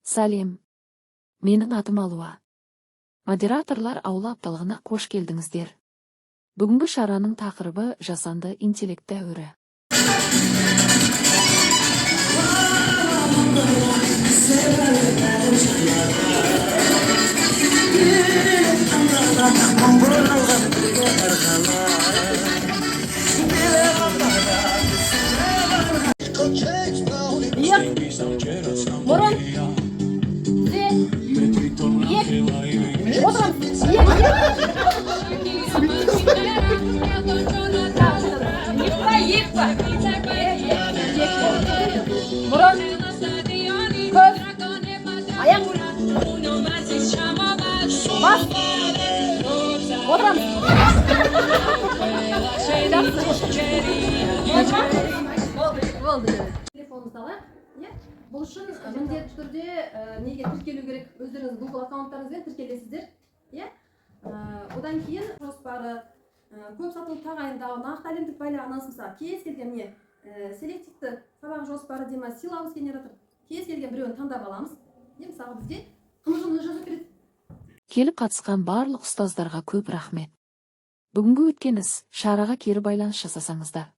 Сәлем. Менің атым Алуа. Модераторлар аула апталығына қош келдіңіздер. Бүгінгі шараның тақырыбы жасанды интеллект дәуірі. Телефоныңызды алайық. Бұл үшін міндетті түрде неге тіркелу керек? Өздеріңіз Google аккаунттарыңызбен тіркелесіздер. Одан кейін жоспары, көп сатылы тағайындау, нақты әлемдік байланыс, кез келген селективті сабақ жоспары деймін, силабус генератор, кез келген біреуін таңдап аламыз. Мысалы бізде қымжыңыз жазып береді. Келіп қатысқан барлық ұстаздарға көп рахмет. Бүгінгі өткен іс шараға кері байланыс жасасаңыздар.